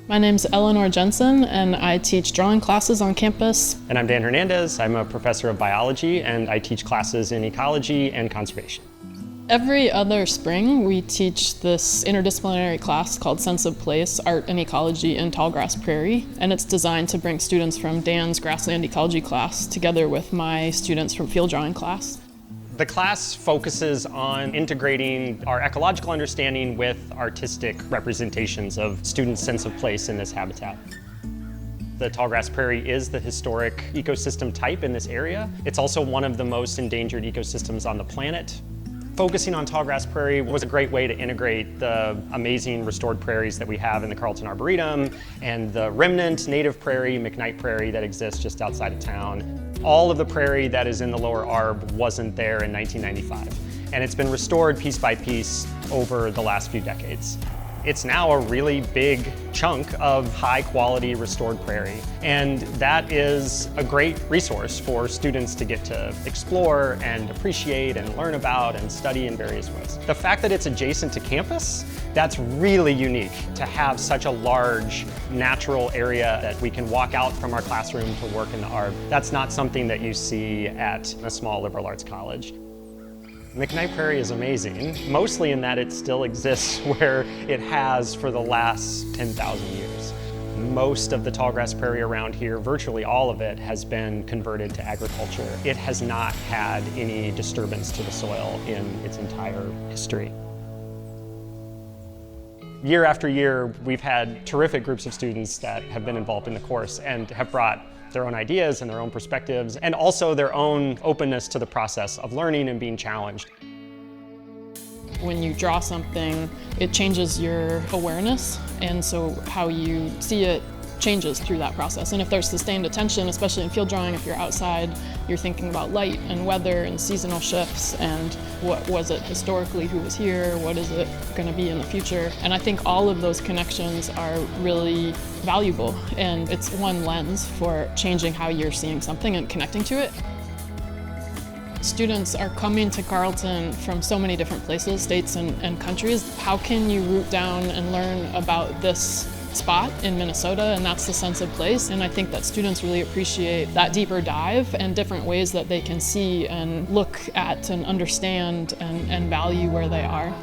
My name's Eleanor Jensen, and I teach drawing classes on campus. And I'm Dan Hernandez. I'm a professor of biology, and I teach classes in ecology and conservation. Every other spring, we teach this interdisciplinary class called Sense of Place, Art and Ecology in Tallgrass Prairie, and it's designed to bring students from Dan's grassland ecology class together with my students from field drawing class. The class focuses on integrating our ecological understanding with artistic representations of students' sense of place in this habitat. The Tallgrass Prairie is the historic ecosystem type in this area. It's also one of the most endangered ecosystems on the planet. Focusing on Tallgrass Prairie was a great way to integrate the amazing restored prairies that we have in the Carleton Arboretum and the remnant native prairie, McKnight Prairie, that exists just outside of town. All of the prairie that is in the lower Arb wasn't there in 1995, and it's been restored piece by piece over the last few decades. It's now a really big chunk of high quality restored prairie, and that is a great resource for students to get to explore and appreciate and learn about and study in various ways. The fact that it's adjacent to campus, that's really unique to have such a large natural area that we can walk out from our classroom to work in the Arb. That's not something that you see at a small liberal arts college. McKnight Prairie is amazing, mostly in that it still exists where it has for the last 10,000 years. Most of the tallgrass prairie around here, virtually all of it, has been converted to agriculture. It has not had any disturbance to the soil in its entire history. Year after year, we've had terrific groups of students that have been involved in the course and have brought their own ideas and their own perspectives, and also their own openness to the process of learning and being challenged. When you draw something, it changes your awareness, and so how you see it changes through that process. And if there's sustained attention, especially in field drawing, if you're outside, you're thinking about light and weather and seasonal shifts and what was it historically, who was here, what is it going to be in the future. And I think all of those connections are really valuable, and it's one lens for changing how you're seeing something and connecting to it. Students are coming to Carleton from so many different places, states and countries. How can you root down and learn about this spot in Minnesota? And that's the sense of place. And I think that students really appreciate that deeper dive and different ways that they can see and look at and understand and value where they are.